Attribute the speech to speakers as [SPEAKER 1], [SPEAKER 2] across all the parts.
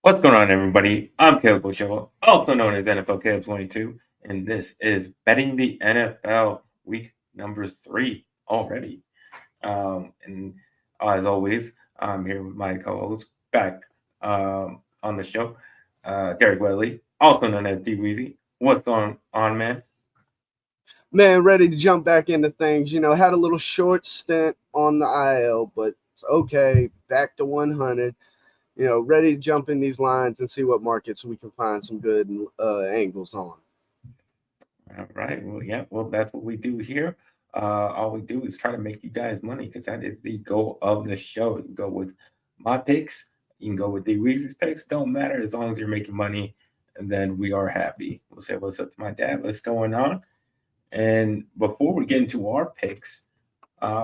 [SPEAKER 1] What's going on, everybody? I'm Caleb, also known as NFL Caleb 22, and this is Betting the NFL week number 3 already. And as always, I'm here with my co-host back on the show, Derek Wesley, also known as DWeezy. What's going on, man?
[SPEAKER 2] Man, ready to jump back into things. Had a little short stint on the IL, but it's okay. Back to 100. Ready to jump in these lines and see what markets we can find some good angles on.
[SPEAKER 1] All right. Well, yeah. Well, that's what we do here. All we do is try to make you guys money because that is the goal of the show. You can go with my picks. You can go with the Weezy's picks. Don't matter as long as you're making money, and then we are happy. We'll say what's up to my dad. What's going on? And before we get into our picks,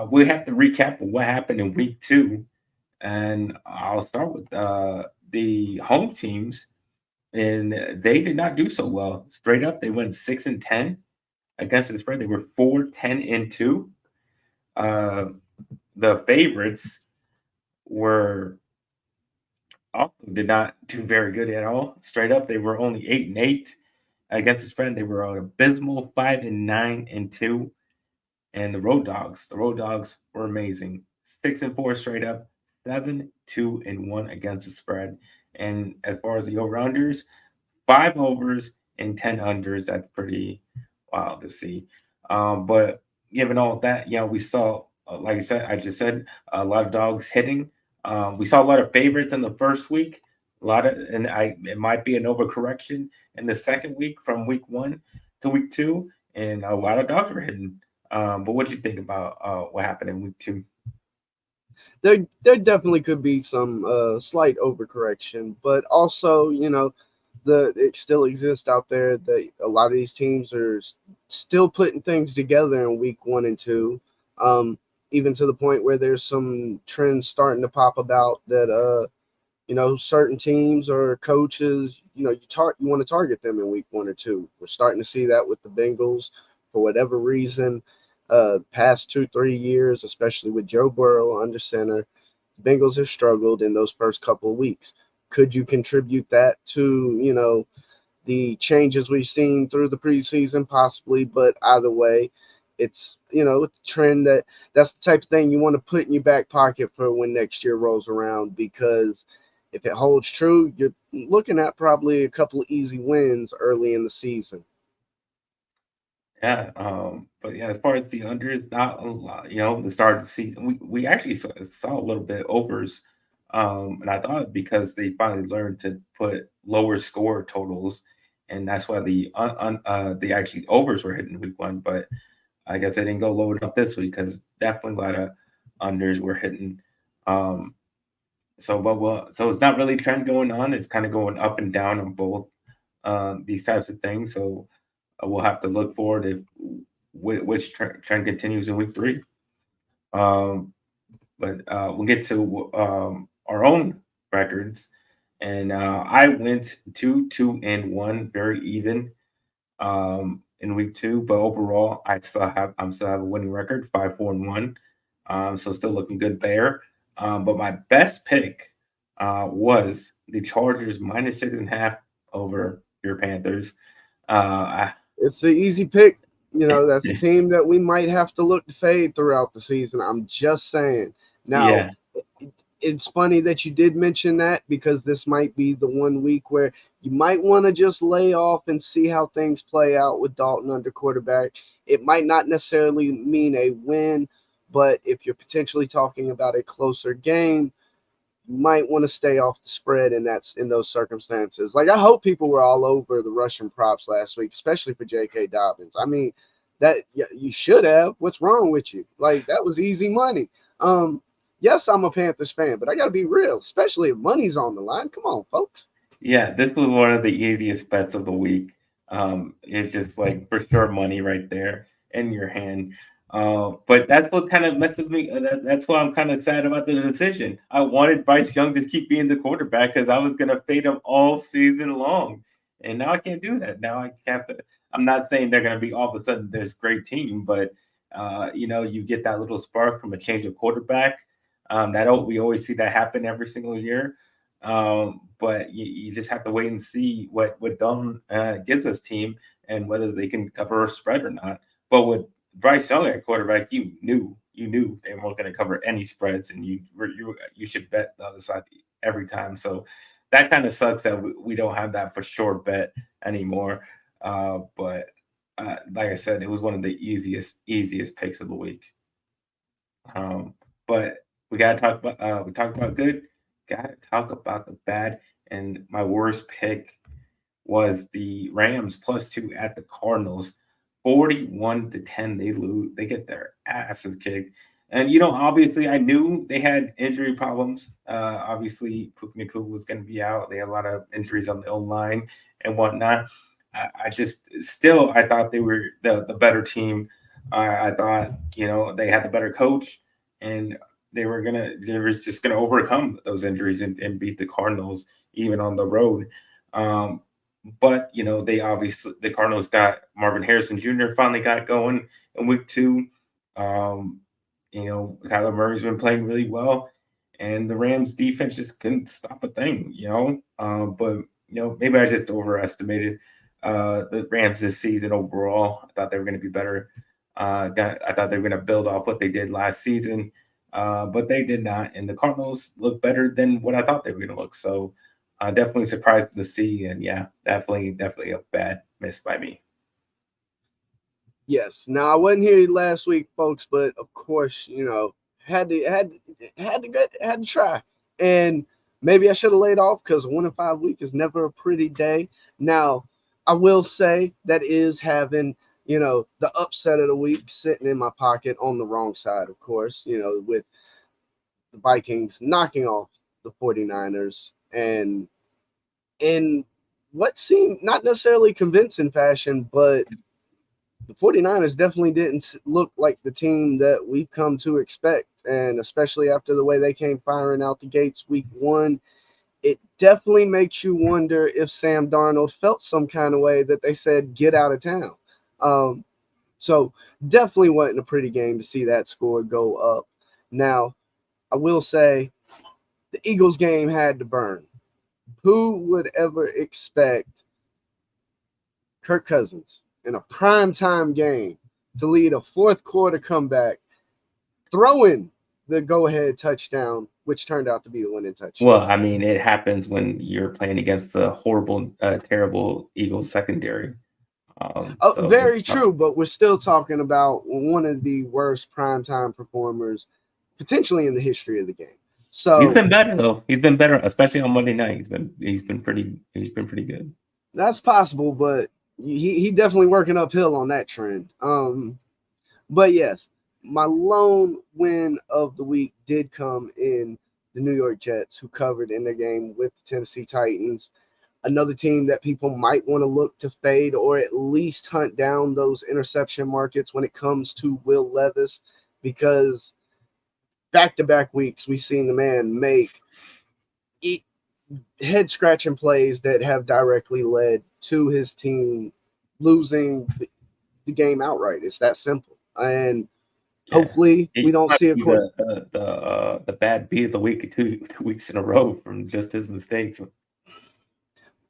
[SPEAKER 1] we have to recap what happened in week 2. And I'll start with the home teams, and they did not do so well. Straight up, they went 6-10 against the spread. They were 4-10-2. Uh, the favorites were also did not do very good at all. Straight up, they were only 8-8 against the spread. They were an abysmal 5-9-2. And the road dogs were amazing. 6-4 straight up, 7-2-1 against the spread. And as far as the over-unders, 5 overs and 10 unders. That's pretty wild to see. But given all that, we saw, like I said, I just said, a lot of dogs hitting. We saw a lot of favorites in the first week. It might be an overcorrection in the second week from week 1 to week 2, and a lot of dogs were hitting. But what do you think about what happened in week 2?
[SPEAKER 2] There definitely could be some slight overcorrection, but also the it still exists out there that a lot of these teams are still putting things together in week 1 and 2. Um, Even to the point where there's some trends starting to pop about that certain teams or coaches, you want to target them in week 1 or 2. We're starting to see that with the Bengals for whatever reason. Past 2-3 years, especially with Joe Burrow under center, Bengals have struggled in those first couple of weeks. Could you contribute that to the changes we've seen through the preseason? Possibly, but either way, it's a trend that's the type of thing you want to put in your back pocket for when next year rolls around, because if it holds true, you're looking at probably a couple of easy wins early in the season.
[SPEAKER 1] Yeah, but yeah, as far as the unders, not a lot. The start of the season, we actually saw a little bit overs, and I thought because they finally learned to put lower score totals, and that's why the actually overs were hitting week 1. But I guess they didn't go low enough this week because definitely a lot of unders were hitting. Um, so it's not really a trend going on. It's kind of going up and down on both these types of things. So we'll have to look forward if which trend continues in week 3. Um, but we'll get to our own records, and I went 2-2-1, very even in week 2. But overall, I'm still have a winning record, 5-4-1. So still looking good there. But my best pick was the Chargers -6.5 over your Panthers. I,
[SPEAKER 2] It's an easy pick. That's a team that we might have to look to fade throughout the season. I'm just saying. Now,
[SPEAKER 1] yeah,
[SPEAKER 2] it's funny that you did mention that, because this might be the one week where you might want to just lay off and see how things play out with Dalton under quarterback. It might not necessarily mean a win, but if you're potentially talking about a closer game, you might want to stay off the spread, and that's in those circumstances. Like, I hope people were all over the Russian props last week, especially for J.K. Dobbins. I mean, that yeah, you should have. What's wrong with you? Like, that was easy money. Yes, I'm a Panthers fan, but I got to be real, especially if money's on the line. Come on, folks.
[SPEAKER 1] yeah. This was one of the easiest bets of the week. It's just like for sure money right there in your hand. But that's what kind of messes me. That's why I'm kind of sad about the decision. I wanted Bryce Young to keep being the quarterback because I was gonna fade him all season long, and now I can't do that. Now I have to. I'm not saying they're gonna be all of a sudden this great team, but you get that little spark from a change of quarterback. We always see that happen every single year. But you just have to wait and see what Dunn gives this team and whether they can cover a spread or not. But with Bryce Young at quarterback, you knew they weren't going to cover any spreads, and you should bet the other side every time. So that kind of sucks that we don't have that for sure bet anymore. But like I said, it was one of the easiest picks of the week. Um, but we gotta talk about we talked about good. Gotta talk about the bad. And my worst pick was the Rams +2 at the Cardinals. 41-10. They lose. They get their asses kicked. And obviously, I knew they had injury problems. Obviously, Puka Nacua was going to be out. They had a lot of injuries on the O line and whatnot. I just still I thought they were the better team. I thought they had the better coach, and they was just gonna overcome those injuries and beat the Cardinals even on the road. Um, but they obviously the Cardinals got Marvin Harrison Jr. finally got going in week two. Um, Kyler Murray's been playing really well, and the Rams defense just couldn't stop a thing. But maybe I just overestimated the Rams this season overall. I thought they were going to be better. I thought they were going to build off what they did last season, but they did not. And the Cardinals look better than what I thought they were going to look. So definitely surprised to see. And yeah, definitely a bad miss by me.
[SPEAKER 2] Yes. Now I wasn't here last week, folks, but of course, had to try. And maybe I should have laid off because 1 in 5 week is never a pretty day. Now, I will say that is having, the upset of the week sitting in my pocket on the wrong side, of course, with the Vikings knocking off the 49ers and in what seemed not necessarily convincing fashion, but the 49ers definitely didn't look like the team that we've come to expect. And especially after the way they came firing out the gates week one, it definitely makes you wonder if Sam Darnold felt some kind of way that they said, get out of town. Um, so definitely wasn't a pretty game to see that score go up. Now, I will say the Eagles game had to burn. Who would ever expect Kirk Cousins in a primetime game to lead a fourth quarter comeback, throwing the go-ahead touchdown, which turned out to be the winning
[SPEAKER 1] Well,
[SPEAKER 2] touchdown?
[SPEAKER 1] I mean, it happens when you're playing against a horrible, terrible Eagles secondary.
[SPEAKER 2] Oh,
[SPEAKER 1] So
[SPEAKER 2] very true, but we're still talking about one of the worst primetime performers potentially in the history of the game.
[SPEAKER 1] he's
[SPEAKER 2] So
[SPEAKER 1] been better though. He's been better, especially on Monday night. He's been pretty good.
[SPEAKER 2] that's possible, but he definitely working uphill on that trend. But yes, my lone win of the week did come in the New York Jets, who covered in their game with the Tennessee Titans. Another team that people might want to look to fade or at least hunt down those interception markets when it comes to Will Levis, because back-to-back weeks we've seen the man make head-scratching plays that have directly led to his team losing the game outright. It's that simple. And
[SPEAKER 1] Yeah,
[SPEAKER 2] hopefully we
[SPEAKER 1] it
[SPEAKER 2] don't
[SPEAKER 1] might
[SPEAKER 2] see a
[SPEAKER 1] be
[SPEAKER 2] court.
[SPEAKER 1] the bad beat of the week 2 weeks in a row from just his mistakes.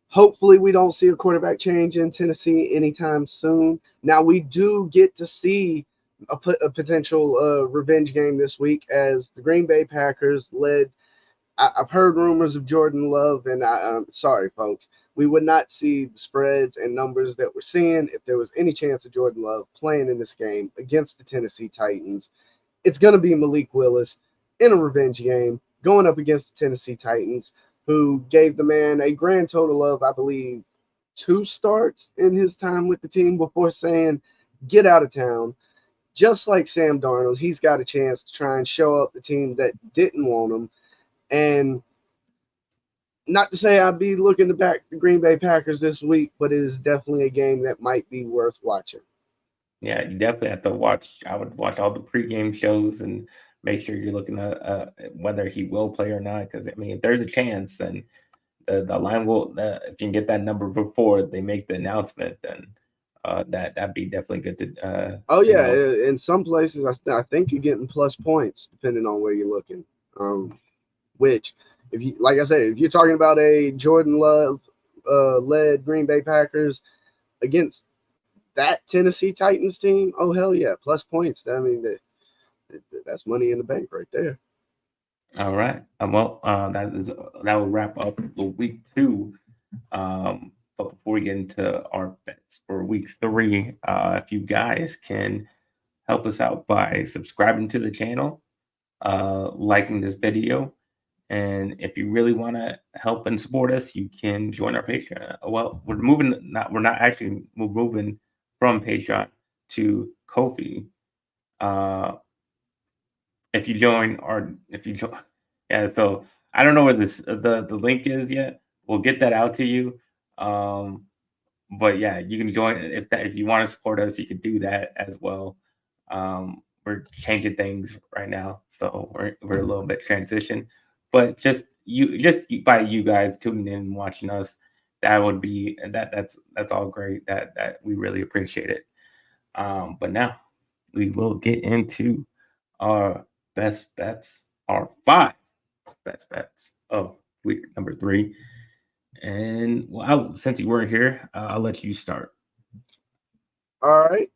[SPEAKER 2] Hopefully we don't see a quarterback change in Tennessee anytime soon. Now we do get to see a potential revenge game this week as the Green Bay Packers led. I've heard rumors of Jordan Love, and I'm sorry, folks. We would not see the spreads and numbers that we're seeing if there was any chance of Jordan Love playing in this game against the Tennessee Titans. It's going to be Malik Willis in a revenge game going up against the Tennessee Titans, who gave the man a grand total of, I believe, 2 starts in his time with the team before saying, get out of town. Just like Sam Darnold, he's got a chance to try and show up the team that didn't want him. And not to say I'd be looking to back the Green Bay Packers this week, but it is definitely a game that might be worth watching.
[SPEAKER 1] Yeah, you definitely have to watch. I would watch all the pregame shows and make sure you're looking at whether he will play or not. Because I mean, if there's a chance, then the line will. If you can get that number before they make the announcement, then that'd be definitely good
[SPEAKER 2] Oh
[SPEAKER 1] to
[SPEAKER 2] yeah,
[SPEAKER 1] know.
[SPEAKER 2] in some places I think you're getting plus points depending on where you're looking. Which If you, like I said, if you're talking about a Jordan Love led Green Bay Packers against that Tennessee Titans team, oh hell yeah, plus points. I mean, that's money in the bank right there.
[SPEAKER 1] All right. That will wrap up the week two. But before we get into our bets for week three, if you guys can help us out by subscribing to the channel, liking this video, and if you really want to help and support us, you can join our Patreon. Well, we're not actually we're moving from Patreon to Kofi. Uh, if you join, yeah. So I don't know where the link is yet. We'll get that out to you. Um, but yeah, you can join if you want to support us, you can do that as well. We're changing things right now, so we're a little bit transition. But just by you guys tuning in and watching us, that would be that's all great. That we really appreciate it. But now we will get into our best bets, our five best bets of week number three. And well, since you weren't here, I'll let you start.
[SPEAKER 2] All right,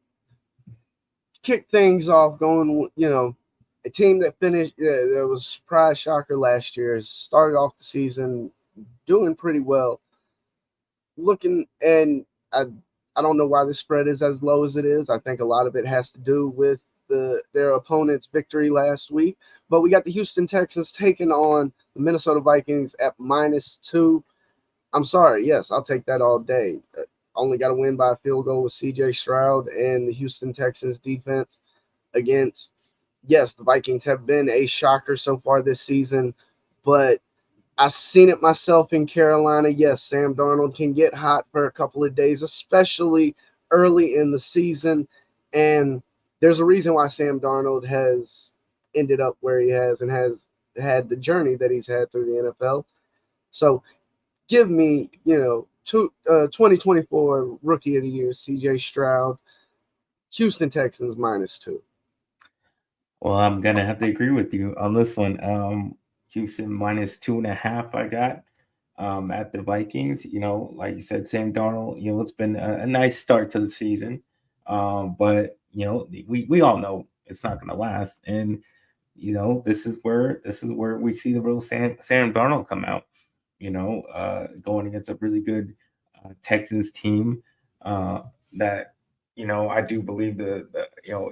[SPEAKER 2] kick things off going. A team that finished that was surprise shocker last year started off the season doing pretty well. Looking and I don't know why the spread is as low as it is. I think a lot of it has to do with their opponent's victory last week. But we got the Houston Texans taking on the Minnesota Vikings at -2. I'm sorry, yes, I'll take that all day. Only got to win by a field goal with C.J. Stroud and the Houston Texans defense against. Yes, the Vikings have been a shocker so far this season, but I've seen it myself in Carolina. Yes, Sam Darnold can get hot for a couple of days, especially early in the season. And there's a reason why Sam Darnold has ended up where he has and has had the journey that he's had through the NFL. So give me, 2024 Rookie of the Year, C.J. Stroud, Houston Texans -2.
[SPEAKER 1] Well, I'm gonna have to agree with you on this one. Houston -2.5. I got at the Vikings. Like you said, Sam Darnold. It's been a nice start to the season, but we all know it's not gonna last, and this is where we see the real Sam Darnold come out. Going against a really good Texans team that I do believe the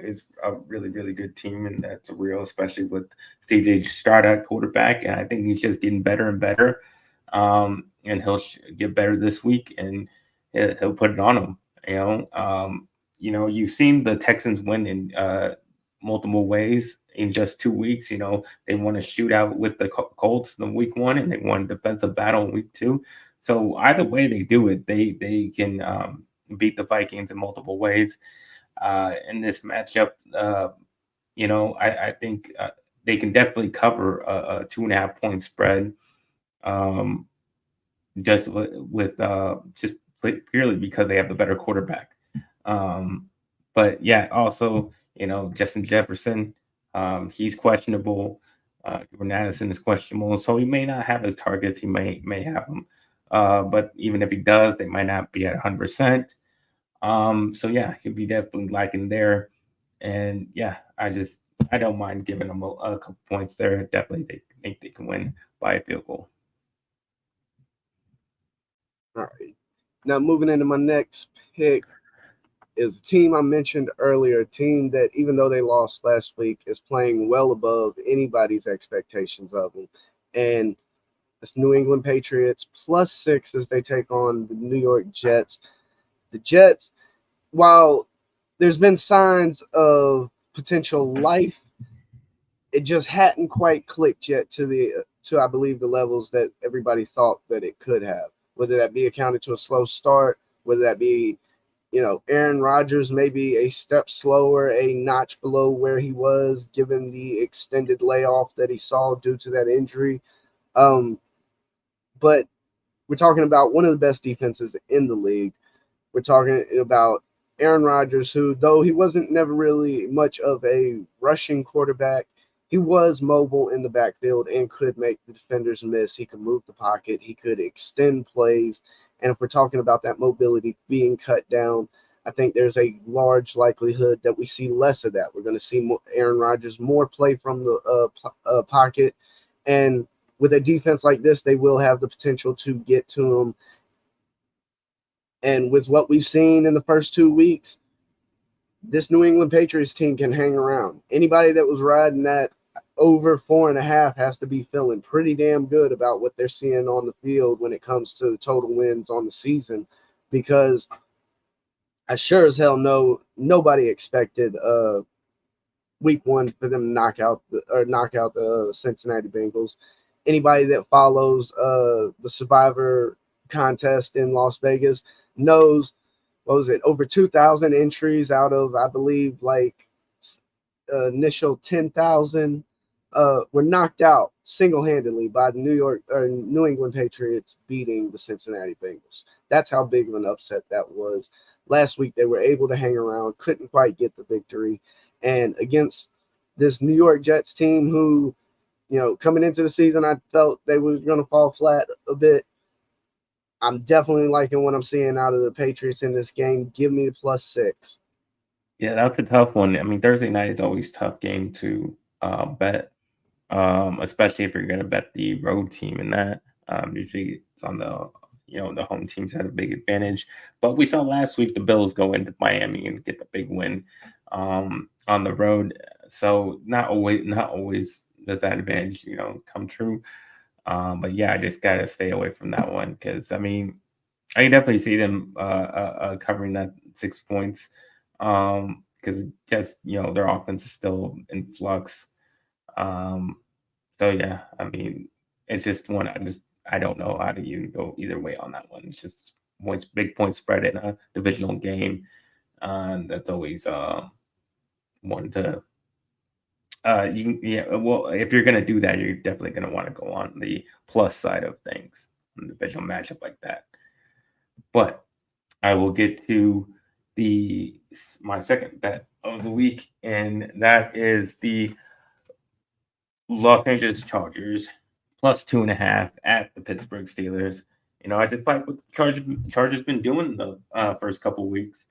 [SPEAKER 1] is a really really good team, and that's real, especially with CJ Stroud at quarterback, and I think he's just getting better and better. And he'll get better this week, and he'll put it on him. You've seen the Texans win in multiple ways in just 2 weeks. They won a shootout with the Colts in week one, and they won a defensive battle in week two. So either way they do it, they can beat the Vikings in multiple ways. In this matchup, I think they can definitely cover a 2.5 point spread. Um, just with just purely because they have the better quarterback. But yeah, also Justin Jefferson, he's questionable. Jordan Addison is questionable, so he may not have his targets. He may have them, but even if he does, they might not be at 100%. So yeah, he'll be definitely liking there, and yeah, I don't mind giving them a couple points there. Definitely, they think they can win by a field goal.
[SPEAKER 2] All right. Now moving into my next pick is a team I mentioned earlier, a team that even though they lost last week is playing well above anybody's expectations of them. And it's New England Patriots +6 as they take on the New York Jets. The Jets, while there's been signs of potential life, it just hadn't quite clicked yet to I believe the levels that everybody thought that it could have. Whether that be accounted to a slow start, whether that be Aaron Rodgers maybe a step slower, a notch below where he was given the extended layoff that he saw due to that injury. But we're talking about one of the best defenses in the league. We're talking about Aaron Rodgers, who, though he wasn't never really much of a rushing quarterback, he was mobile in the backfield and could make the defenders miss. He could move the pocket. He could extend plays. And if we're talking about that mobility being cut down, I think there's a large likelihood that we see less of that. We're going to see more, Aaron Rodgers more play from the pocket. And with a defense like this, they will have the potential to get to him. And with what we've seen in the first 2 weeks, this New England Patriots team can hang around. Anybody that was riding that over 4.5 has to be feeling pretty damn good about what they're seeing on the field when it comes to the total wins on the season, because I sure as hell know nobody expected week 1 for them to knock out the Cincinnati Bengals. Anybody that follows the Survivor contest in Las Vegas knows, what was it, over 2,000 entries out of, I believe, like initial 10,000 were knocked out single-handedly by the New England Patriots beating the Cincinnati Bengals. That's how big of an upset that was. Last week they were able to hang around, couldn't quite get the victory, and against this New York Jets team who, coming into the season, I felt they were going to fall flat a bit. I'm definitely liking what I'm seeing out of the Patriots in this game. Give me the +6.
[SPEAKER 1] Yeah, that's a tough one. I mean, Thursday night is always a tough game to bet, especially if you're going to bet the road team in that. Usually it's on the home teams have a big advantage. But we saw last week the Bills go into Miami and get the big win on the road. So not always does that advantage come true. But yeah, I just gotta stay away from that one because I mean I can definitely see them covering that 6 points because just their offense is still in flux. Um, so yeah, I mean it's just one. I don't know how to even go either way on that one. It's just big point spread in a divisional game. That's always one to yeah. Well, if you're gonna do that, you're definitely gonna want to go on the plus side of things, in a divisional matchup like that. But I will get to my second bet of the week, and that is the Los Angeles Chargers +2.5 at the Pittsburgh Steelers. I just like what the Chargers been doing the first couple weeks.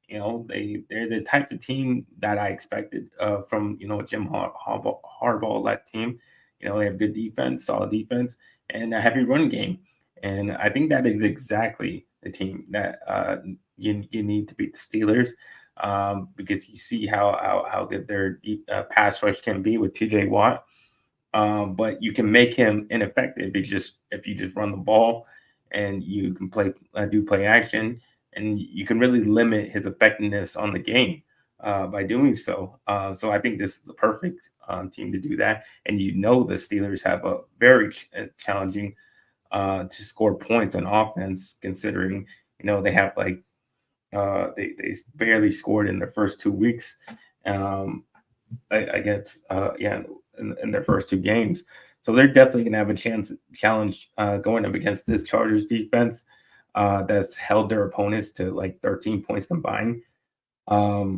[SPEAKER 1] They're the type of team that I expected from Jim Harbaugh led team. They have good defense, solid defense, and a heavy run game. And I think that is exactly the team that you need to beat the Steelers because you see how good their pass rush can be with TJ Watt. But you can make him ineffective if you just run the ball and you can do play action, and you can really limit his effectiveness on the game by doing so. So I think this is the perfect team to do that. And the Steelers have a very challenging to score points on offense, considering they have they barely scored in their first 2 weeks against in their first 2 games. So they're definitely going to have a challenge going up against this Chargers defense that's held their opponents to like 13 points combined. Yeah,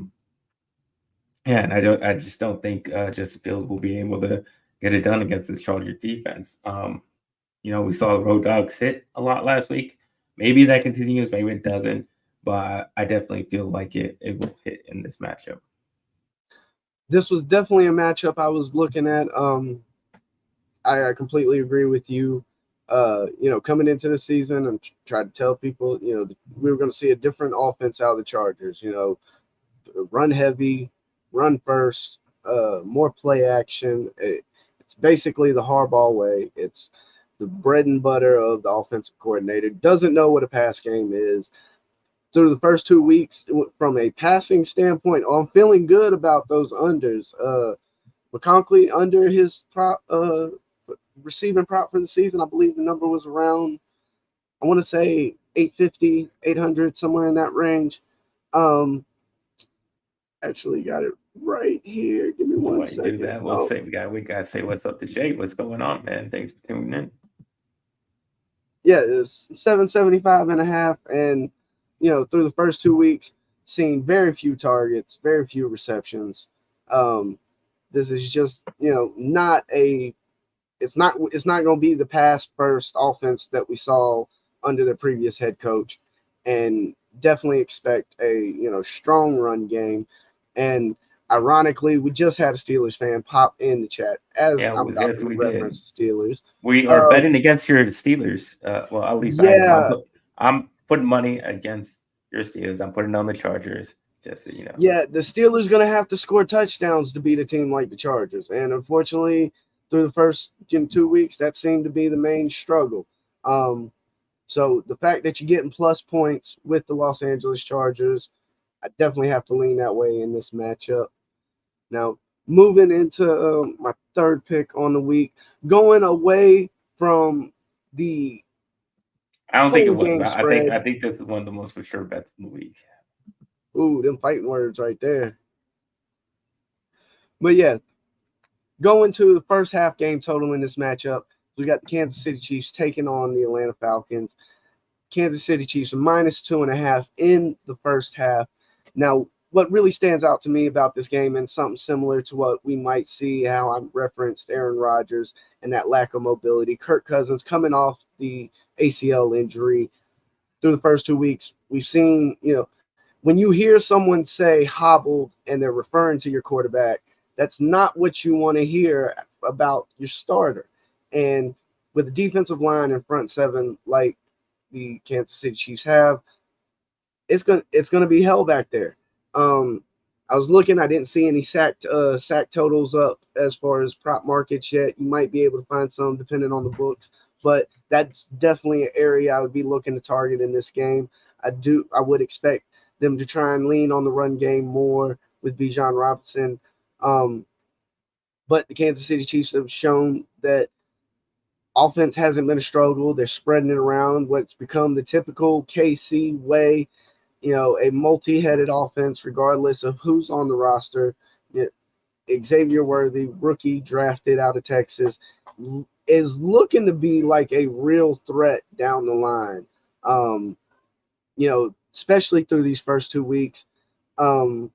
[SPEAKER 1] and I just don't think Justin Fields will be able to get it done against this Chargers defense. We saw the Road Dogs hit a lot last week. Maybe that continues, maybe it doesn't, but I definitely feel like it will hit in this matchup.
[SPEAKER 2] This was definitely a matchup I was looking at. I completely agree with you. Coming into the season, and tried to tell people, we were going to see a different offense out of the Chargers. Run heavy, run first, more play action. It's basically the Harbaugh way. It's the bread and butter of the offensive coordinator. Doesn't know what a pass game is. Through the first 2 weeks, from a passing standpoint, I'm feeling good about those unders. McConkey under his receiving prop for the season, I believe the number was around, I want to say 850, 800, somewhere in that range. Actually got it right here. Give me one second.
[SPEAKER 1] Do that. We'll say we gotta say what's up to Jay. What's going on, man? Thanks for tuning in.
[SPEAKER 2] Yeah, it's 775.5, and through the first 2 weeks, seeing very few targets, very few receptions. This is just not a it's not going to be the pass first offense that we saw under the previous head coach, and definitely expect a strong run game. And ironically, we just had a Steelers fan pop in the chat as
[SPEAKER 1] Yeah,
[SPEAKER 2] I'm about
[SPEAKER 1] yes,
[SPEAKER 2] to
[SPEAKER 1] we did.
[SPEAKER 2] reference the Steelers.
[SPEAKER 1] We are
[SPEAKER 2] Uh,
[SPEAKER 1] betting against your Steelers. Well, at least I am.
[SPEAKER 2] yeah,
[SPEAKER 1] I'm putting money against your Steelers. I'm putting on the Chargers, just so you know.
[SPEAKER 2] yeah, the Steelers going to have to score touchdowns to beat a team like the Chargers, and unfortunately, through the first 2 weeks, that seemed to be the main struggle. Um, So the fact that you're getting plus points with the Los Angeles Chargers, I definitely have to lean that way in this matchup. Now, moving into my third pick on the week, going away from the
[SPEAKER 1] I don't think it
[SPEAKER 2] full
[SPEAKER 1] was.
[SPEAKER 2] game
[SPEAKER 1] I
[SPEAKER 2] spread.
[SPEAKER 1] think this is one of the most for sure bets in the week.
[SPEAKER 2] Ooh, them fighting words right there. But yeah, going to the first half game total in this matchup, we got the Kansas City Chiefs taking on the Atlanta Falcons. Kansas City Chiefs are -2.5 in the first half. Now, what really stands out to me about this game, and something similar to what we might see, how I referenced Aaron Rodgers and that lack of mobility. Kirk Cousins coming off the ACL injury through the first 2 weeks. We've seen, when you hear someone say hobbled and they're referring to your quarterback, that's not what you want to hear about your starter. And with the defensive line and front seven like the Kansas City Chiefs have, it's gonna be hell back there. Um, I was looking, I didn't see any sack totals up as far as prop markets yet. You might be able to find some depending on the books, but that's definitely an area I would be looking to target in this game. I would expect them to try and lean on the run game more with Bijan Robinson. Um, but the Kansas City Chiefs have shown that offense hasn't been a struggle. They're spreading it around. What's become the typical KC way, a multi-headed offense, regardless of who's on the roster. Xavier Worthy, rookie drafted out of Texas, is looking to be like a real threat down the line. Especially through these first 2 weeks. Um,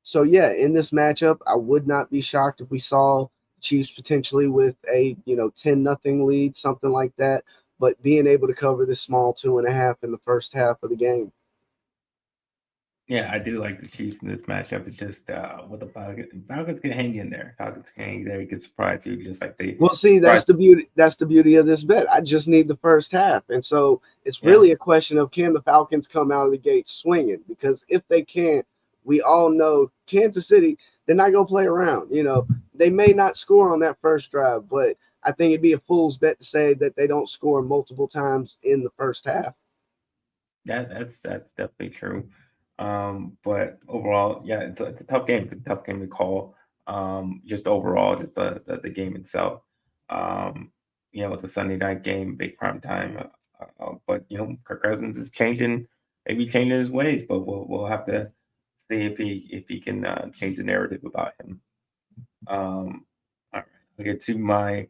[SPEAKER 2] so yeah, in this matchup, I would not be shocked if we saw Chiefs potentially with a 10-0 lead, something like that. But being able to cover this small 2.5 in the first half of the game.
[SPEAKER 1] Yeah, I do like the Chiefs in this matchup. It's just with the Falcons can hang in there. Falcons can hang there. They could surprise you just like they
[SPEAKER 2] Well, see,
[SPEAKER 1] surprised.
[SPEAKER 2] that's the beauty. That's the beauty of this bet. I just need the first half, and so it's
[SPEAKER 1] Yeah,
[SPEAKER 2] really a question of can the Falcons come out of the gate swinging? Because if they can't, we all know Kansas City, they're not gonna play around. They may not score on that first drive, but I think it'd be a fool's bet to say that they don't score multiple times in the first half.
[SPEAKER 1] that's definitely true. But overall, yeah, it's a tough game. It's a tough game to call. Just overall, just the game itself. Um, it's a Sunday night game, big prime time. But Kirk Cousins is changing, maybe changing his ways. But we'll have to see if he can change the narrative about him. All right, I'll get to my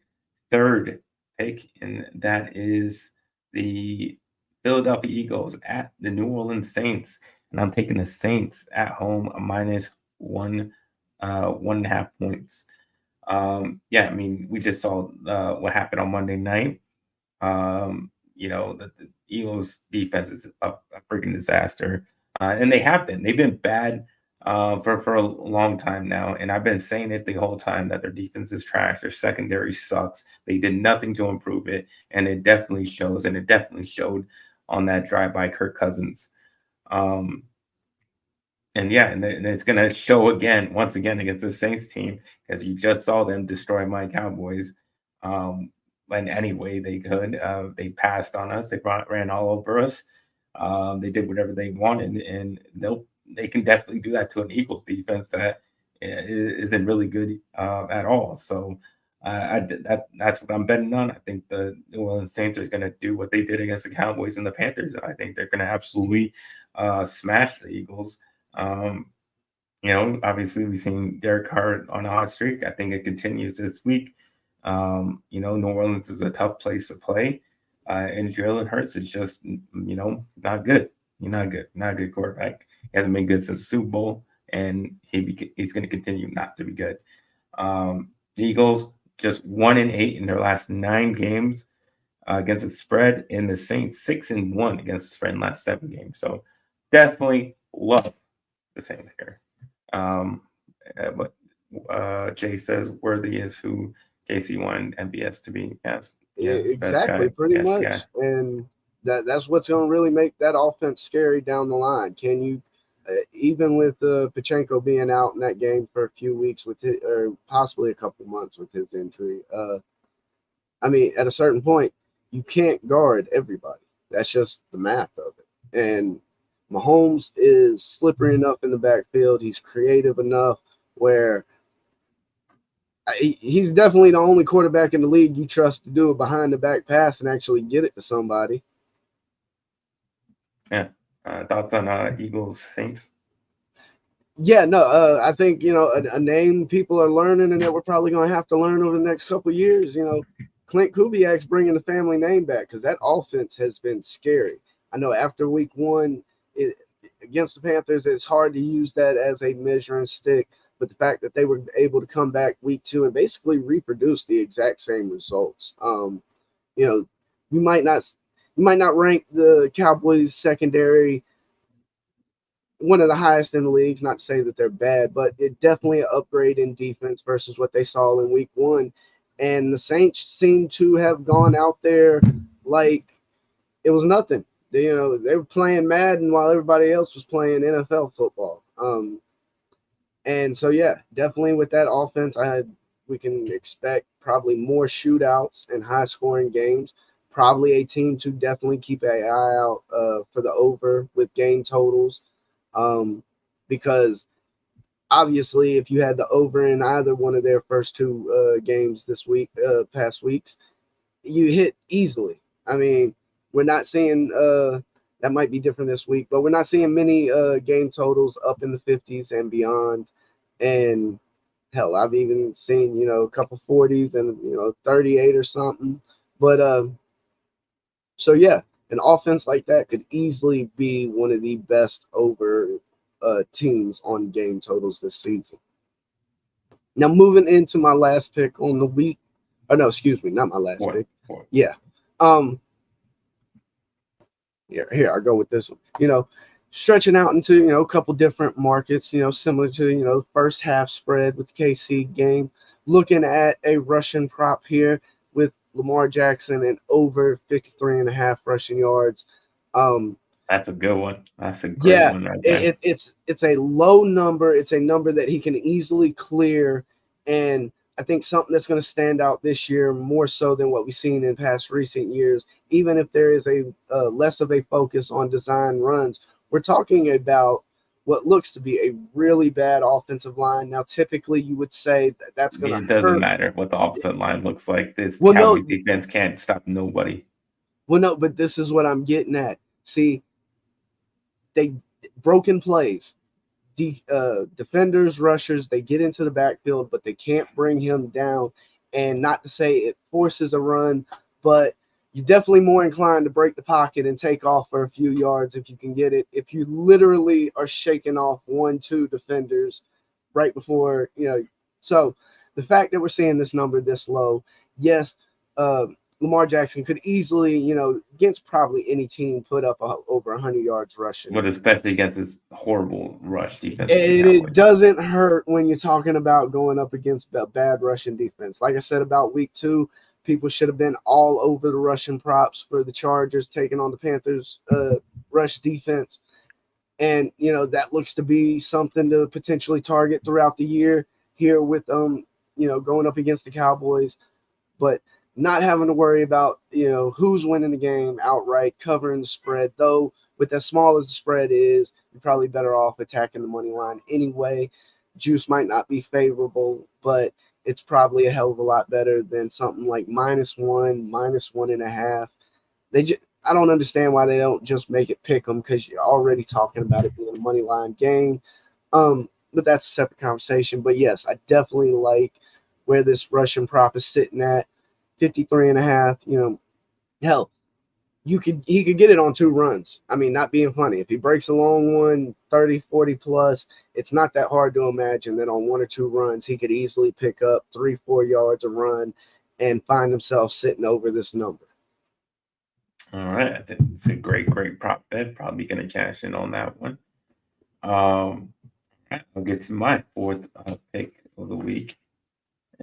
[SPEAKER 1] third pick, and that is the Philadelphia Eagles at the New Orleans Saints, and I'm taking the Saints at home a -1, 1.5 points. Yeah, I mean, we just saw what happened on Monday night. The Eagles defense is a freaking disaster, and they have been. They've been bad for a long time now, and I've been saying it the whole time that their defense is trash. Their secondary sucks. They did nothing to improve it, and it definitely shows. And it definitely showed on that drive by Kirk Cousins. Um, and yeah, and it's going to show again, once again, against the Saints team, because you just saw them destroy my Cowboys um, in any way they could. They passed on us. They ran all over us. They did whatever they wanted, and they can definitely do that to an Eagles defense that isn't really good at all. So that's what I'm betting on. I think the New Orleans Saints are going to do what they did against the Cowboys and the Panthers. I think they're going to absolutely smash the Eagles. Um, Obviously we've seen Derek Carr on a hot streak. I think it continues this week. New Orleans is a tough place to play. And Jalen Hurts is just, not good. He's not good. Not a good quarterback. He hasn't been good since the Super Bowl, and he's going to continue not to be good. The Eagles just 1-8 in their last 9 games against the spread, and the Saints 6-1 against the spread in the last 7 games. So definitely love the Saints here. But Jay says Worthy is who Casey wanted MBS to be. Yes, yeah, best
[SPEAKER 2] Exactly,
[SPEAKER 1] guy,
[SPEAKER 2] pretty
[SPEAKER 1] best guy.
[SPEAKER 2] much. And that's what's going to really make that offense scary down the line. Can you, even with Pachenko being out in that game for a few weeks with it, or possibly a couple months with his injury, I mean, at a certain point, you can't guard everybody. That's just the math of it. And Mahomes is slippery enough in the backfield. He's creative enough where he's definitely the only quarterback in the league you trust to do a behind the back pass and actually get it to somebody.
[SPEAKER 1] Yeah. Thoughts on Eagles Saints?
[SPEAKER 2] Yeah, no, I think a name people are learning and that we're probably going to have to learn over the next couple of years. Clint Kubiak's bringing the family name back because that offense has been scary. I know after week one against the Panthers, it's hard to use that as a measuring stick. But the fact that they were able to come back week two and basically reproduce the exact same results, you know, you might not rank the Cowboys secondary one of the highest in the leagues. Not to say that they're bad, but it definitely an upgrade in defense versus what they saw in week one. And the Saints seem to have gone out there like it was nothing. They were playing Madden while everybody else was playing NFL football. And so yeah, definitely with that offense, we can expect probably more shootouts and high scoring games. Probably a team to definitely keep an eye out for the over with game totals, because obviously if you had the over in either one of their first two games this week, past weeks, you hit easily. I mean, we're not seeing that might be different this week, but we're not seeing many game totals up in the 50s and beyond. And hell, I've even seen a couple 40s and 38 or something. But so yeah, an offense like that could easily be one of the best over teams on game totals this season. Now moving into my last pick on the week. Oh no, excuse me, not my last
[SPEAKER 1] What?
[SPEAKER 2] pick. Yeah. Um, here I go with this one. Stretching out into a couple different markets. Similar to first half spread with the KC game. Looking at a Russian prop here with Lamar Jackson and over 53.5 rushing yards.
[SPEAKER 1] That's a good one. That's a great
[SPEAKER 2] Yeah,
[SPEAKER 1] one right there.
[SPEAKER 2] it's a low number. It's a number that he can easily clear, and I think something that's going to stand out this year more so than what we've seen in past recent years. Even if there is a less of a focus on design runs, we're talking about what looks to be a really bad offensive line. Now, typically, you would say that that's
[SPEAKER 1] I
[SPEAKER 2] going
[SPEAKER 1] mean,
[SPEAKER 2] to
[SPEAKER 1] it doesn't
[SPEAKER 2] hurt.
[SPEAKER 1] matter what the offset line looks like. This
[SPEAKER 2] Well, no,
[SPEAKER 1] Cowboys defense can't stop nobody.
[SPEAKER 2] but this is what I'm getting at. See, they broken plays. Defenders, rushers, they get into the backfield, but they can't bring him down. And not to say it forces a run, but you're definitely more inclined to break the pocket and take off for a few yards if you can get it. If you literally are shaking off 1, 2 defenders right before, So the fact that we're seeing this number this low, yes, uh, Lamar Jackson could easily, against probably any team, put up over 100 yards rushing.
[SPEAKER 1] But especially against this horrible rush defense of the
[SPEAKER 2] And it
[SPEAKER 1] Cowboys.
[SPEAKER 2] doesn't hurt when you're talking about going up against a bad Russian defense. Like I said about week two, people should have been all over the Russian props for the Chargers taking on the Panthers rush defense. And, that looks to be something to potentially target throughout the year here with, going up against the Cowboys. But not having to worry about, who's winning the game outright, covering the spread, though with as small as the spread is, you're probably better off attacking the money line anyway. Juice might not be favorable, but it's probably a hell of a lot better than something like -1, -1.5. I don't understand why they don't just make it pick them because you're already talking about it being a money line game. But that's a separate conversation. But yes, I definitely like where this Russian prop is sitting at 53.5. Hell, he could get it on 2 runs. I mean, not being funny. If he breaks a long one, 30, 40 plus, it's not that hard to imagine that on 1 or 2 runs he could easily pick up 3, 4 yards a run and find himself sitting over this number.
[SPEAKER 1] All right, I think it's a great prop bet. Probably gonna cash in on that one. Um, right, I'll get to my fourth pick of the week,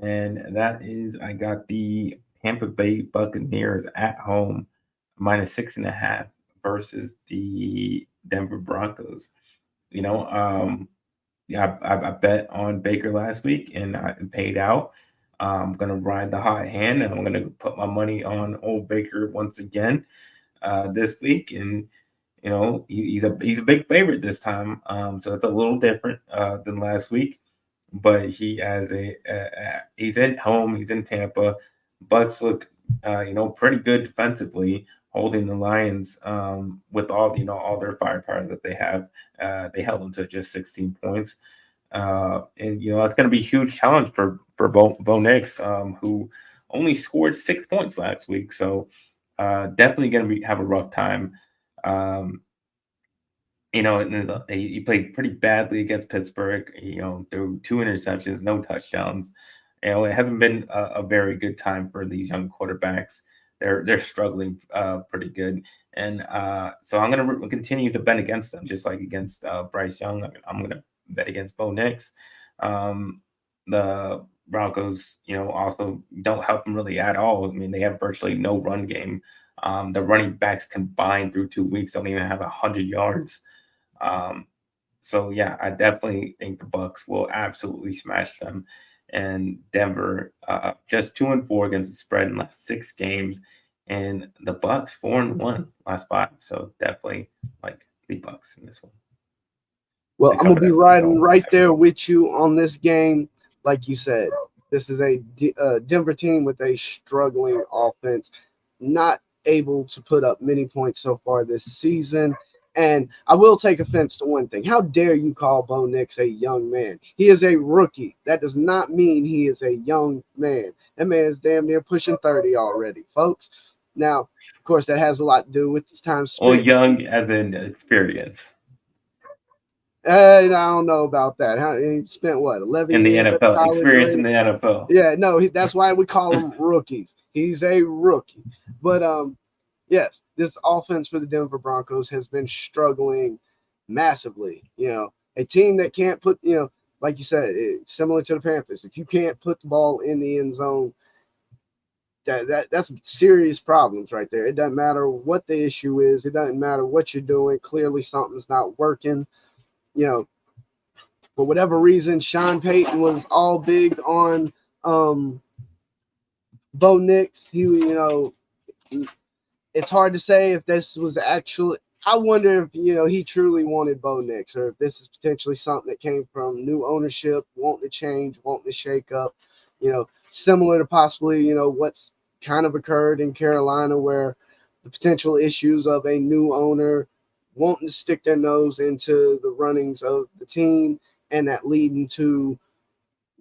[SPEAKER 1] and that is I got the Tampa Bay Buccaneers at home -6.5 versus the Denver Broncos. You know, yeah, I bet on Baker last week and I paid out. I'm gonna ride the hot hand and I'm gonna put my money on old Baker once again this week. And he's a big favorite this time, so it's a little different than last week. But he has he's at home. He's in Tampa. Bucks look pretty good defensively, holding the Lions with all their firepower that they have. They held them to just 16 points. And that's going to be a huge challenge for Bo Nix, who only scored 6 points last week. So definitely going to have a rough time. Um, and he played pretty badly against Pittsburgh. Threw 2 interceptions, no touchdowns. It hasn't been a very good time for these young quarterbacks. They're struggling pretty good, and so I'm going to continue to bet against them, just like against Bryce Young. I'm going to bet against Bo Nix. The Broncos, also don't help them really at all. I mean, they have virtually no run game. The running backs combined through 2 weeks don't even have 100 yards. Um, so yeah, I definitely think the Bucks will absolutely smash them. And Denver, just 2-4 against the spread in last 6 games, and the Bucks 4-1 last 5. So definitely like the Bucks in this one.
[SPEAKER 2] Well,
[SPEAKER 1] They
[SPEAKER 2] I'm gonna
[SPEAKER 1] covered
[SPEAKER 2] be
[SPEAKER 1] us this
[SPEAKER 2] riding
[SPEAKER 1] all.
[SPEAKER 2] right there with you on this game. Like you said, this is a Denver team with a struggling offense, not able to put up many points so far this season. And I will take offense to one thing. How dare you call Bo Nix a young man? He is a rookie. That does not mean he is a young man. That man is damn near pushing 30 already, folks. Now, of course, that has a lot to do with his time
[SPEAKER 1] Or
[SPEAKER 2] spent.
[SPEAKER 1] young as in experience
[SPEAKER 2] I don't know about that. He spent what, 11
[SPEAKER 1] in the
[SPEAKER 2] years at
[SPEAKER 1] NFL,
[SPEAKER 2] college
[SPEAKER 1] experience in
[SPEAKER 2] already?
[SPEAKER 1] the NFL.
[SPEAKER 2] Yeah, no, that's why we call them rookies. He's a rookie. But yes, this offense for the Denver Broncos has been struggling massively. A team that can't put, like you said, similar to the Panthers. If you can't put the ball in the end zone, that's serious problems right there. It doesn't matter what the issue is. It doesn't matter what you're doing. Clearly, something's not working. You know, for whatever reason, Sean Payton was all big on Bo Nix. It's hard to say if this was actually. I wonder if he truly wanted Bo Nix, or if this is potentially something that came from new ownership, wanting to change, wanting to shake up. Similar to possibly what's kind of occurred in Carolina, where the potential issues of a new owner wanting to stick their nose into the runnings of the team, and that leading to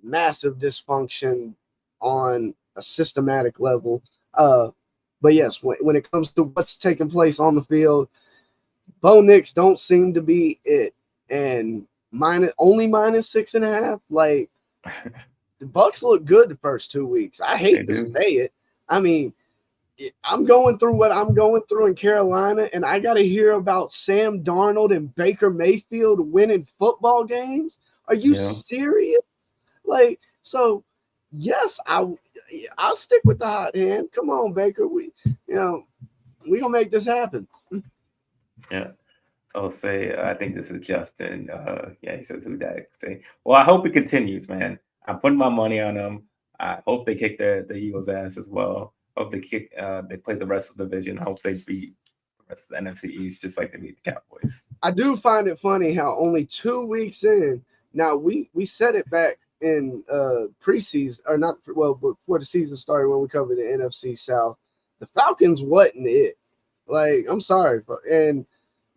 [SPEAKER 2] massive dysfunction on a systematic level. But yes, when it comes to what's taking place on the field, Bo Nix don't seem to be it. And only -6.5. Like, the Bucks look good the first 2 weeks. I
[SPEAKER 1] They
[SPEAKER 2] hate to
[SPEAKER 1] do.
[SPEAKER 2] say it. I mean, I'm going through what I'm going through in Carolina, and I got to hear about Sam Darnold and Baker Mayfield winning football games. Are you
[SPEAKER 1] Yeah.
[SPEAKER 2] serious? Like, so yes, I'll stick with the hot hand. Come on, Baker. We gonna make this happen.
[SPEAKER 1] Yeah. I'll say, I think this is Justin. Yeah, he says, who that? Say, well, I hope it continues, man. I'm putting my money on them. I hope they kick the Eagles' ass as well. Hope they play the rest of the division. I hope they beat the rest of the NFC East just like they beat the Cowboys.
[SPEAKER 2] I do find it funny how only 2 weeks in. Now we said it back in preseason, or not, well, before the season started, when we covered the NFC South. The Falcons wasn't it. Like, I'm sorry, and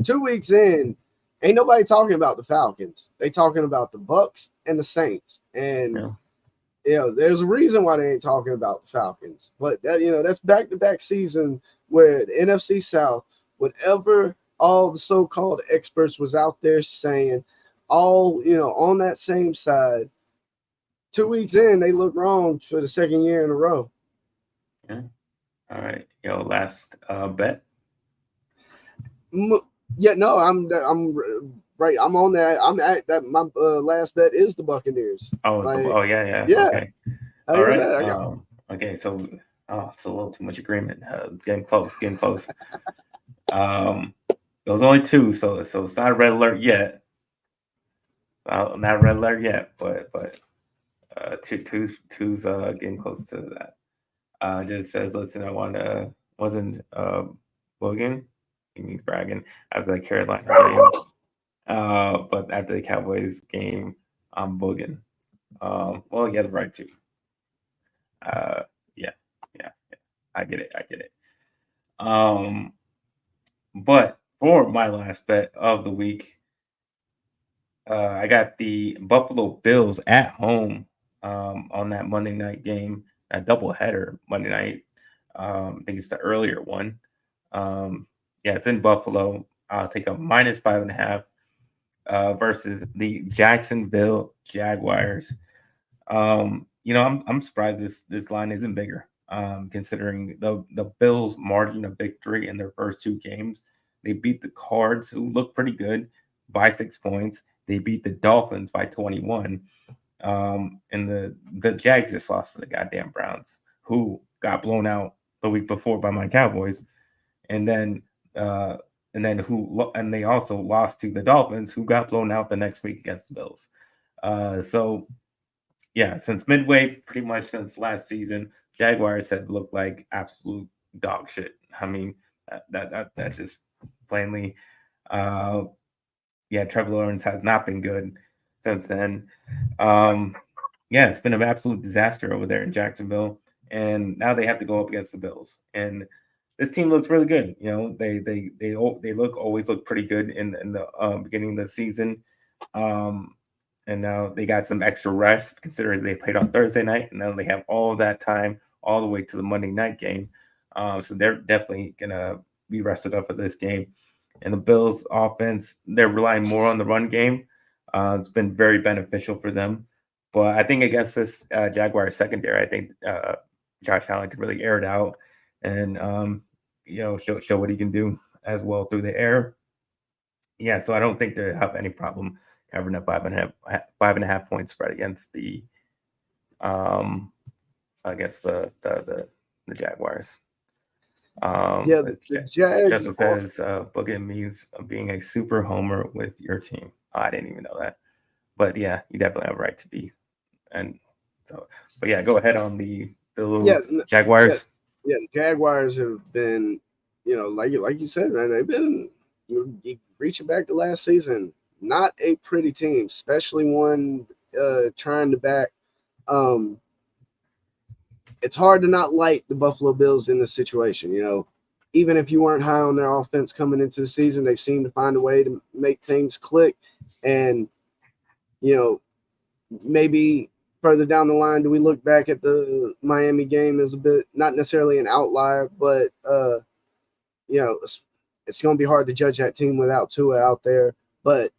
[SPEAKER 2] 2 weeks in, ain't nobody talking about the Falcons. They talking about the Bucks and the Saints. And
[SPEAKER 1] Yeah.
[SPEAKER 2] there's a reason why they ain't talking about the Falcons. But that's back to back season where the NFC South, whatever all the so-called experts was out there saying, all on that same side. 2 weeks in, they look wrong for the second year in a row.
[SPEAKER 1] Yeah. All right. Last bet.
[SPEAKER 2] Yeah, no, I'm right. I'm on that. I'm at that. My last bet is the Buccaneers.
[SPEAKER 1] Oh, it's the.
[SPEAKER 2] Like,
[SPEAKER 1] Oh, yeah, yeah.
[SPEAKER 2] yeah,
[SPEAKER 1] Okay.
[SPEAKER 2] like
[SPEAKER 1] All
[SPEAKER 2] I
[SPEAKER 1] right.
[SPEAKER 2] said, I got.
[SPEAKER 1] Okay. So, it's a little too much agreement. Getting close. Getting close. Um, there was only two, so it's not a red alert yet. Not a red alert yet, but two's getting close to that. Just says, listen, I want wasn't Bogan. He means bragging after the Carolina game. But after the Cowboys game, I'm Bogan. Well, you had the right to. Uh, yeah, yeah. I get it. I get it. Um, but for my last bet of the week, I got the Buffalo Bills at home on that Monday night game, a doubleheader Monday night. I think it's the earlier one. Yeah, it's in Buffalo. I'll take a -5.5 versus the Jacksonville Jaguars. I'm surprised this line isn't bigger, considering the Bills' margin of victory in their first two games. They beat the Cards, who look pretty good, by 6 points. They beat the Dolphins by 21. And the Jags just lost to the goddamn Browns, who got blown out the week before by my Cowboys, and then uh, and they also lost to the Dolphins, who got blown out the next week against the Bills. So yeah, since midway, pretty much since last season, Jaguars have looked like absolute dog shit. I mean, that just plainly, uh, yeah, Trevor Lawrence has not been good since then. Um, yeah, it's been an absolute disaster over there in Jacksonville, and now they have to go up against the Bills. And this team looks really good. They always look pretty good in the beginning of the season. Um, and now they got some extra rest considering they played on Thursday night, and now they have all that time all the way to the Monday night game. So they're definitely gonna be rested up for this game. And the Bills' offense, they're relying more on the run game. It's been very beneficial for them. But I think against this Jaguar secondary, I think Josh Allen could really air it out and show what he can do as well through the air. Yeah, so I don't think they have any problem covering a 5.5 point spread um against the Jaguars.
[SPEAKER 2] Yeah, the Jags.
[SPEAKER 1] Justin says Boogie means being a super homer with your team. Oh, I didn't even know that, but yeah, you definitely have a right to be. And so, but yeah, go ahead on the
[SPEAKER 2] Yeah,
[SPEAKER 1] Bills
[SPEAKER 2] yeah,
[SPEAKER 1] Jaguars.
[SPEAKER 2] yeah. The Jaguars have been, like you said, man. They've been reaching back to last season. Not a pretty team, especially one trying to back. Um, it's hard to not like the Buffalo Bills in this situation. Even if you weren't high on their offense coming into the season, they've seemed to find a way to make things click. And you know, maybe further down the line, do we look back at the Miami game as a bit not necessarily an outlier, but it's going to be hard to judge that team without Tua out there. But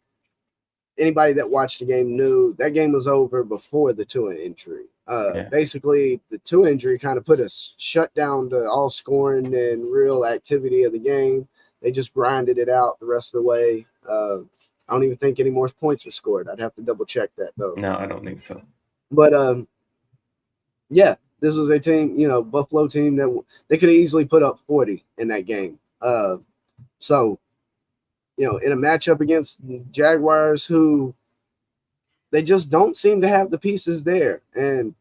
[SPEAKER 2] anybody that watched the game knew that game was over before the Tua injury.
[SPEAKER 1] Yeah,
[SPEAKER 2] Basically, the Tua injury kind of put a shut down to all scoring and real activity of the game. They just grinded it out the rest of the way. I don't even think any more points were scored. I'd have to double check that though.
[SPEAKER 1] no, I don't think so.
[SPEAKER 2] But yeah, this was a team, Buffalo team that they could have easily put up 40 in that game. So in a matchup against Jaguars, who they just don't seem to have the pieces there. And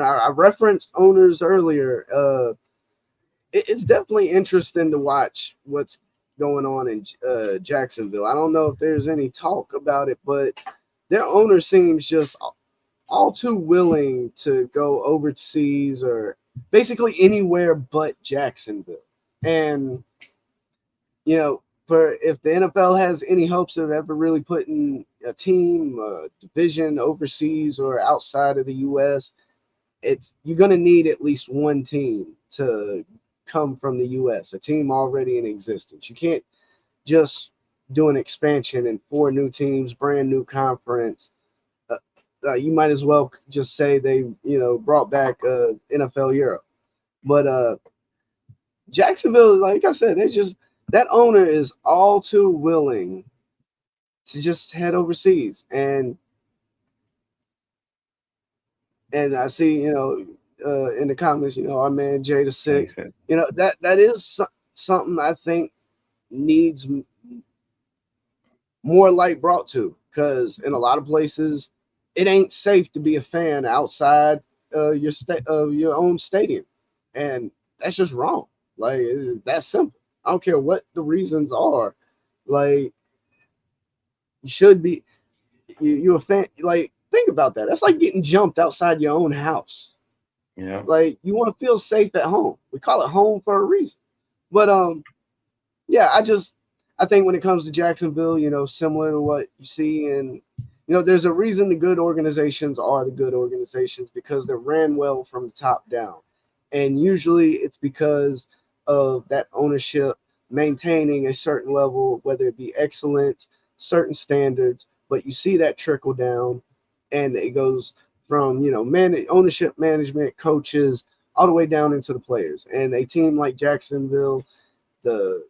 [SPEAKER 2] I referenced owners earlier. It's definitely interesting to watch what's going on in Jacksonville. I don't know if there's any talk about it, but their owner seems just all too willing to go overseas or basically anywhere but Jacksonville. And for if the NFL has any hopes of ever really putting a team, division overseas or outside of the U.S., you're going to need at least one team to come from the U.S., a team already in existence. You can't just do an expansion and four new teams, brand new conference. Uh, you might as well just say they, brought back NFL Europe. But Jacksonville, like I said, they just that owner is all too willing to just head overseas. And I see, in the comments, our man Jay the Sick,
[SPEAKER 1] Makes sense.
[SPEAKER 2] that is something I think needs more light brought to, because in a lot of places it ain't safe to be a fan outside your own stadium, and that's just wrong. Like, that's simple. I don't care what the reasons are. Like, you should be you a fan. Like, think about that. That's like getting jumped outside your own house.
[SPEAKER 1] Yeah.
[SPEAKER 2] Like, you want to feel safe at home. We call it home for a reason. But yeah, I think when it comes to Jacksonville, similar to what you see in, there's a reason the good organizations are the good organizations, because they're ran well from the top down. And usually it's because of that ownership maintaining a certain level, whether it be excellence, certain standards, but you see that trickle down, and it goes from, ownership, management, coaches, all the way down into the players. And a team like Jacksonville, the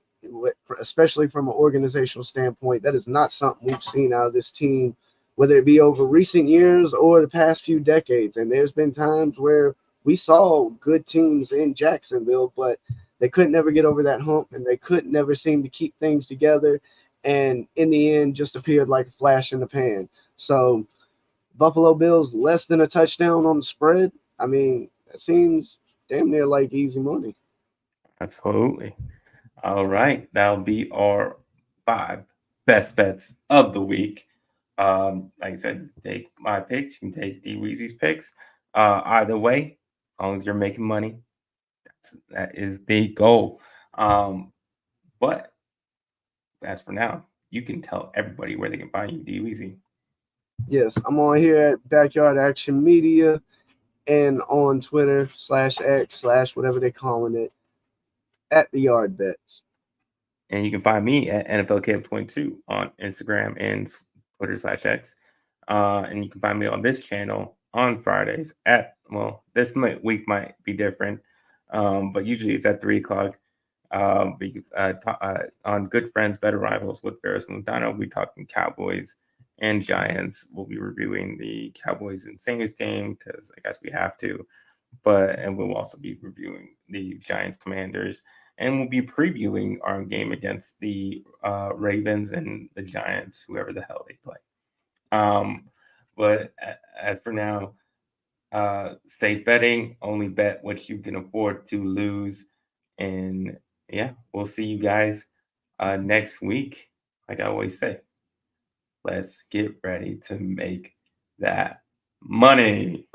[SPEAKER 2] especially from an organizational standpoint, that is not something we've seen out of this team, whether it be over recent years or the past few decades. And there's been times where we saw good teams in Jacksonville, but they could never get over that hump, and they could never seem to keep things together. And in the end, just appeared like a flash in the pan. So Buffalo Bills less than a touchdown on the spread. I mean, that seems damn near like easy money.
[SPEAKER 1] Absolutely. All right. That'll be our 5 best bets of the week. Like I said, take my picks. You can take DWeezy's picks. Either way, as long as you're making money, that is the goal. But as for now, you can tell everybody where they can find you, DWeezy.
[SPEAKER 2] Yes, I'm on here at Backyard Action Media and on Twitter /X/ whatever they're calling it, at the Yard Bets.
[SPEAKER 1] And you can find me at NFLCAP22 on Instagram and Twitter /X. And you can find me on this channel on Fridays this week might be different, but usually it's at 3 o'clock. On Good Friends, Better Rivals with Ferris Montano, we'll be talking Cowboys and Giants. We'll be reviewing the Cowboys and Saints game because I guess we have to. And we'll also be reviewing the Giants Commanders, and we'll be previewing our game against the Ravens and the Giants, whoever the hell they play. But as for now, safe betting, only bet what you can afford to lose. And yeah, we'll see you guys next week. Like I always say, let's get ready to make that money.